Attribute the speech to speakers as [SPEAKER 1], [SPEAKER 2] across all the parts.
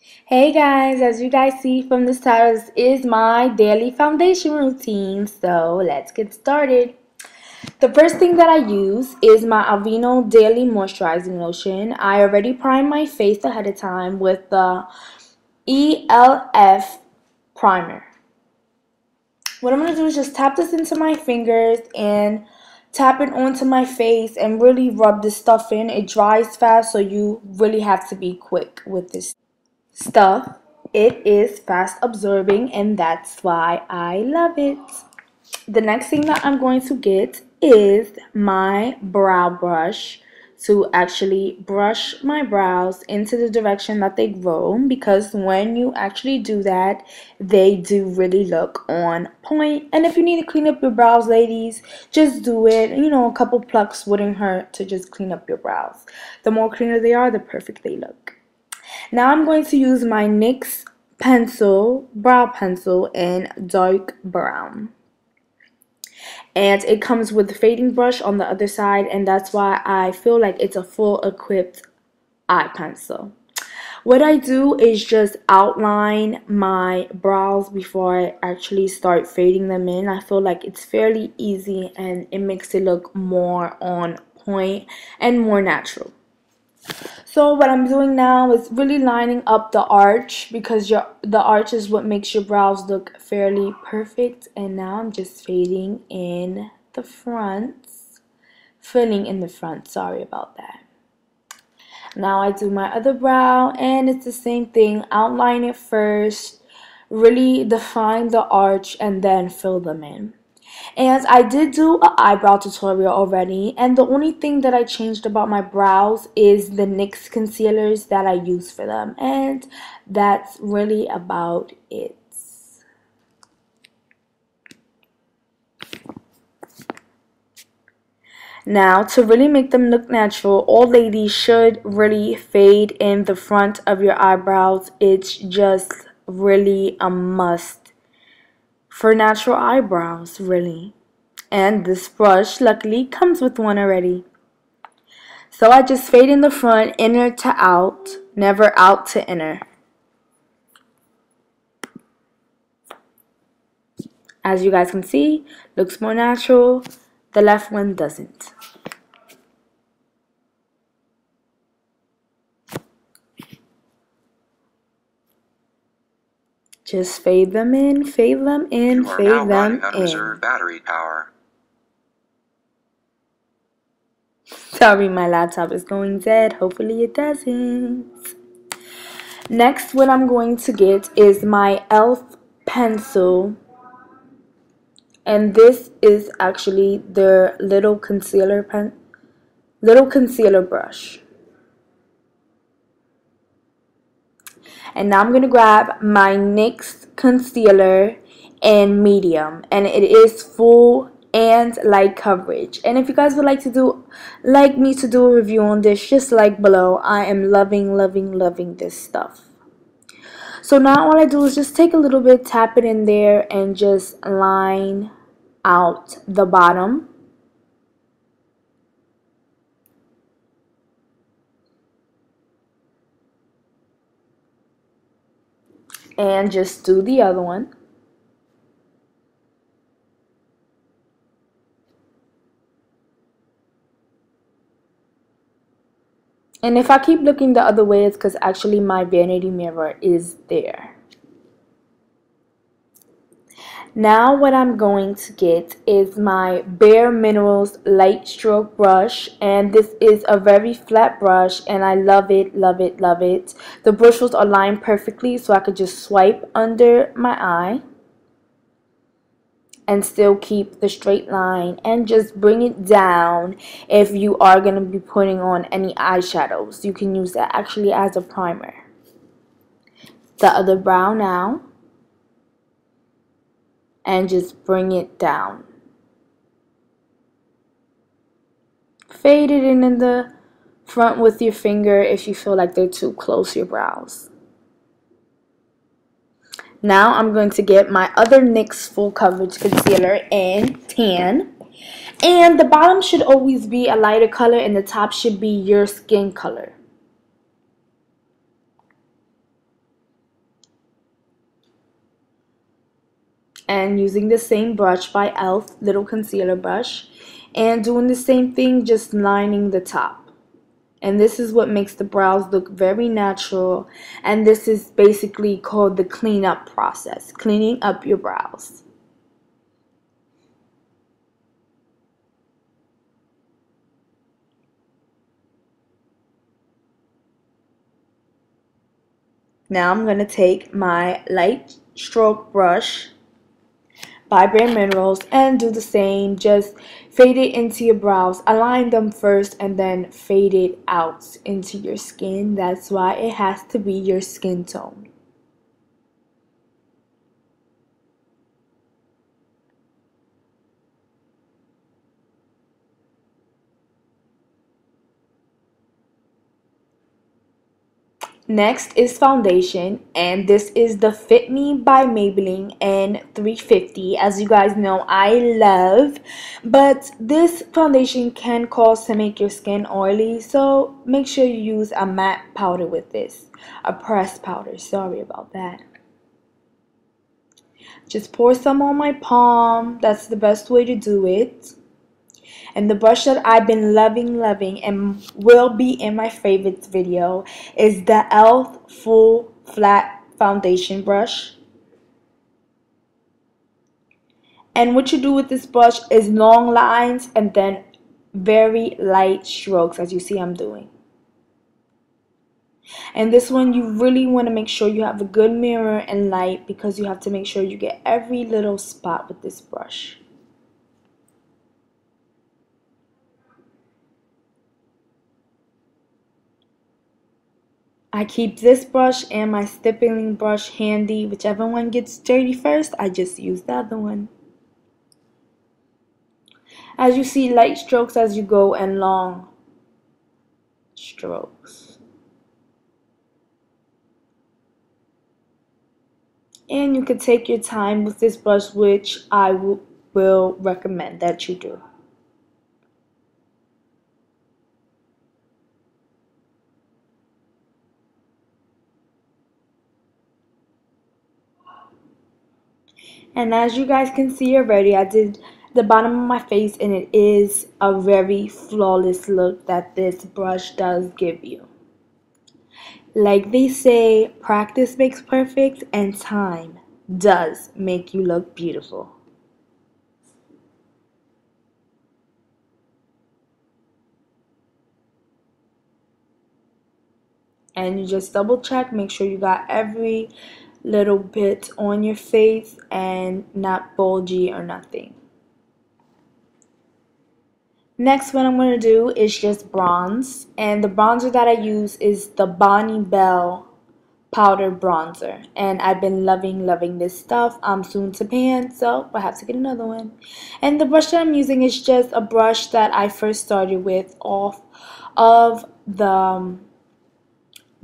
[SPEAKER 1] Hey guys, as you guys see from this title, this is my daily foundation routine. So let's get started. The first thing that I use is my Aveeno Daily Moisturizing Lotion. I already primed my face ahead of time with the ELF primer. What I'm going to do is just tap this into my fingers and tap it onto my face and really rub this stuff in. It dries fast, so you really have to be quick with this stuff. It is fast absorbing, and that's why I love it. The next thing that I'm going to get is my brow brush to actually brush my brows into the direction that they grow, because when you actually do that, they do really look on point. And if you need to clean up your brows, ladies, just do it. A couple plucks wouldn't hurt to just clean up your brows. The more cleaner they are, the perfect they look. Now I'm going to use my NYX brow pencil in dark brown. And it comes with the fading brush on the other side, and that's why I feel like it's a full equipped eye pencil. What I do is just outline my brows before I actually start fading them in. I feel like it's fairly easy and it makes it look more on point and more natural. So what I'm doing now is really lining up the arch, because the arch is what makes your brows look fairly perfect. And now I'm just fading in the front, filling in the front, sorry about that. Now I do my other brow, and it's the same thing. Outline it first, really define the arch, and then fill them in. And I did do an eyebrow tutorial already, and the only thing that I changed about my brows is the NYX concealers that I use for them, and that's really about it. Now, to really make them look natural, all ladies should really fade in the front of your eyebrows. It's just really a must for natural eyebrows, really. And this brush luckily comes with one already. So I just fade in the front, inner to out, never out to inner. As you guys can see, looks more natural. The left one doesn't. Just fade them in, fade them in, fade them in. You are now running on reserve battery power. Sorry, my laptop is going dead. Hopefully it doesn't. Next, what I'm going to get is my e.l.f. pencil. And this is actually their little concealer brush. And now I'm going to grab my NYX concealer in medium, and it is full and light coverage. And if you guys would like me to do a review on this, just like below. I am loving this stuff. So now all I do is just take a little bit, tap it in there, and just line out the bottom. And just do the other one. And if I keep looking the other way, it's because actually my vanity mirror is there. Now what I'm going to get is my Bare Minerals Light Stroke brush, and this is a very flat brush, and I love it. The bristles are lined perfectly, so I could just swipe under my eye and still keep the straight line and just bring it down. If you are going to be putting on any eyeshadows, you can use that actually as a primer. The other brow now, and just bring it down. Fade it in the front with your finger if you feel like they're too close to your brows. Now I'm going to get my other NYX full coverage concealer in tan. And the bottom should always be a lighter color and the top should be your skin color. and using the same brush by e.l.f. little concealer brush, and doing the same thing, just lining the top. And this is what makes the brows look very natural, and this is basically called the cleanup process, cleaning up your brows. Now I'm going to take my light stroke brush by Bare Minerals and do the same. Just fade it into your brows. Align them first and then fade it out into your skin. That's why it has to be your skin tone. Next is foundation, and this is the Fit Me by Maybelline N350. As you guys know, I love, but this foundation can cause to make your skin oily, so make sure you use a matte powder with this, a pressed powder. Sorry about that. Just pour some on my palm. That's the best way to do it. And the brush that I've been loving and will be in my favorites video is the e.l.f. Full Flat Foundation Brush. And what you do with this brush is long lines and then very light strokes, as you see I'm doing. And this one, you really want to make sure you have a good mirror and light, because you have to make sure you get every little spot with this brush. I keep this brush and my stippling brush handy. Whichever one gets dirty first, I just use the other one. As you see, light strokes as you go and long strokes. And you can take your time with this brush, which I will recommend that you do. And as you guys can see already, I did the bottom of my face, and it is a very flawless look that this brush does give you. Like they say, practice makes perfect, and time does make you look beautiful. And you just double check, make sure you got every little bit on your face and not bulgy or nothing. Next, what I'm going to do is just bronze, and the bronzer that I use is the Bonnie Bell powder bronzer, and I've been loving this stuff. I'm soon to pan, so I have to get another one. And the brush that I'm using is just a brush that I first started with off of the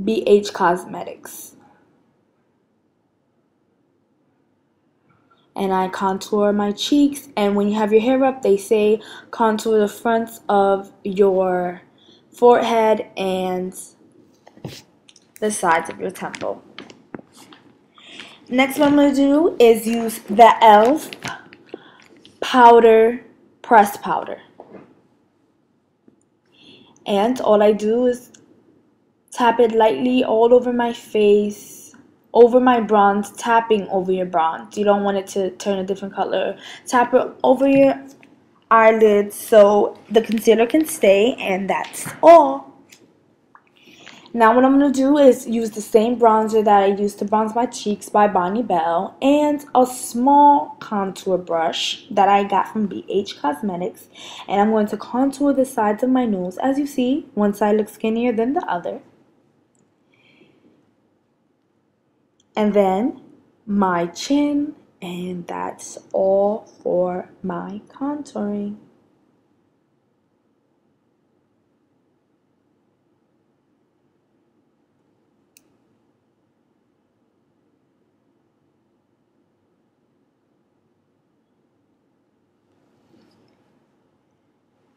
[SPEAKER 1] BH Cosmetics. And I contour my cheeks, and when you have your hair up, they say contour the fronts of your forehead and the sides of your temple. Next, what I'm going to do is use the e.l.f. powder, pressed powder. And all I do is tap it lightly all over my face, over my bronze, tapping over your bronze. You don't want it to turn a different color. Tap it over your eyelids so the concealer can stay, and that's all. Now what I'm going to do is use the same bronzer that I used to bronze my cheeks by Bonnie Bell, and a small contour brush that I got from BH Cosmetics, and I'm going to contour the sides of my nose. As you see, one side looks skinnier than the other. And then my chin, and that's all for my contouring.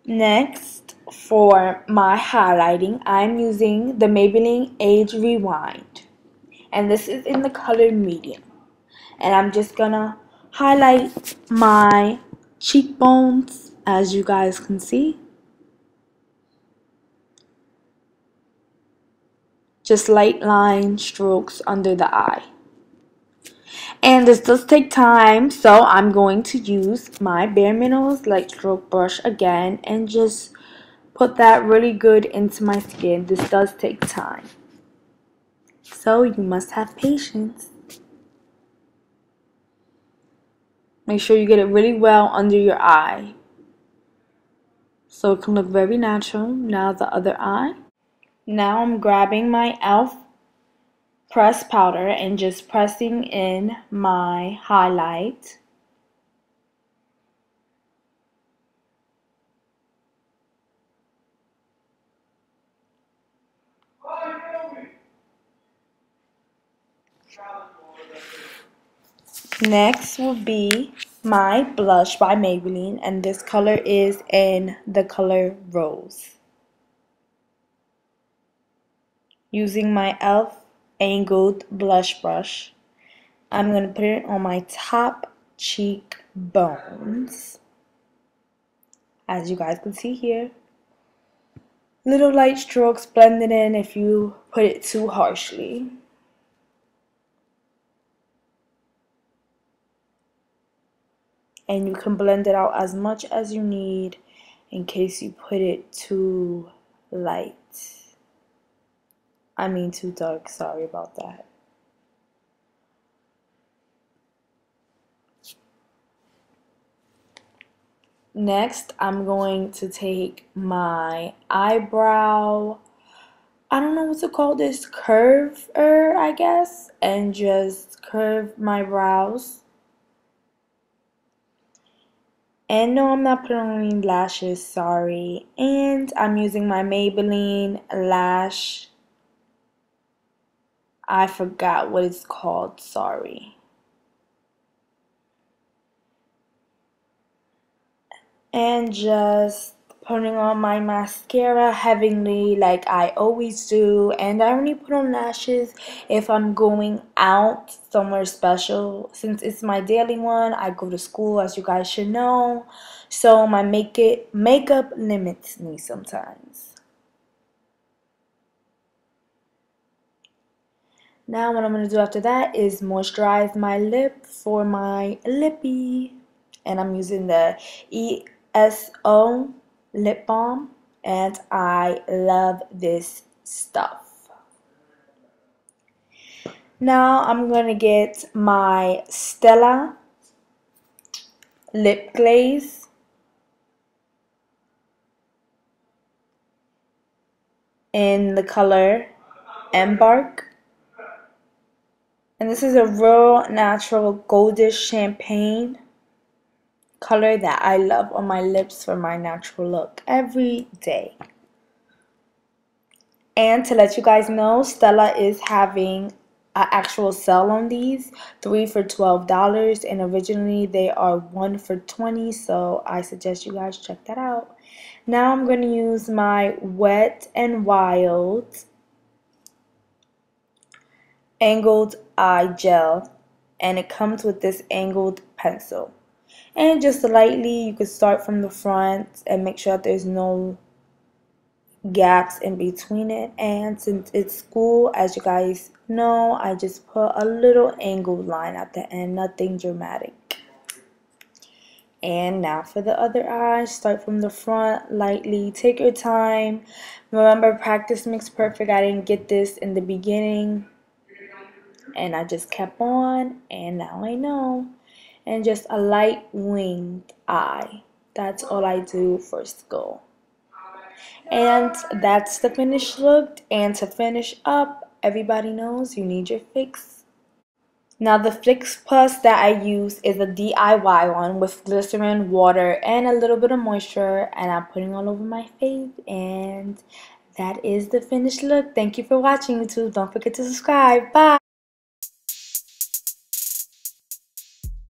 [SPEAKER 1] Next, for my highlighting, I'm using the Maybelline Age Rewind, and this is in the color medium. And I'm just gonna highlight my cheekbones, as you guys can see. Just light line strokes under the eye. And this does take time, so I'm going to use my Bare Minerals Light Stroke brush again and just put that really good into my skin. This does take time, so you must have patience. Make sure you get it really well under your eye so it can look very natural. Now the other eye. Now I'm grabbing my e.l.f. pressed powder and just pressing in my highlight. Next will be my blush by Maybelline, and this color is in the color Rose. Using my e.l.f. angled blush brush, I'm going to put it on my top cheek bones. As you guys can see here. Little light strokes blended in if you put it too harshly. And you can blend it out as much as you need in case you put it too light. I mean too dark, sorry about that. Next, I'm going to take my eyebrow, I don't know what to call this, curver, I guess, and just curve my brows. And no, I'm not putting on any lashes, sorry. And I'm using my Maybelline lash. I forgot what it's called, sorry. And just putting on my mascara heavily like I always do. And I only put on lashes if I'm going out somewhere special. Since it's my daily one, I go to school, as you guys should know. So my makeup limits me sometimes. Now what I'm going to do after that is moisturize my lip for my lippy. And I'm using the ESO lip balm. And I love this stuff. Now I'm going to get my Stella lip glaze. In the color Embark. And this is a real natural goldish champagne color that I love on my lips for my natural look every day. And to let you guys know, Stella is having an actual sale on these, 3 for $12, and originally they are 1 for $20, so I suggest you guys check that out. Now I'm going to use my Wet n Wild angled eye gel, and it comes with this angled pencil. And just lightly, you could start from the front and make sure that there's no gaps in between it. And since it's school, as you guys know, I just put a little angled line at the end, nothing dramatic. And now for the other eye, start from the front lightly, take your time. Remember, practice makes perfect. I didn't get this in the beginning, and I just kept on, and now I know. And just a light winged eye. That's all I do for school. And that's the finished look. And to finish up, everybody knows you need your fix. Now the Fix Plus that I use is a DIY one with glycerin, water, and a little bit of moisture, and I'm putting all over my face, and that is the finished look. Thank you for watching, YouTube. Don't forget to subscribe. Bye!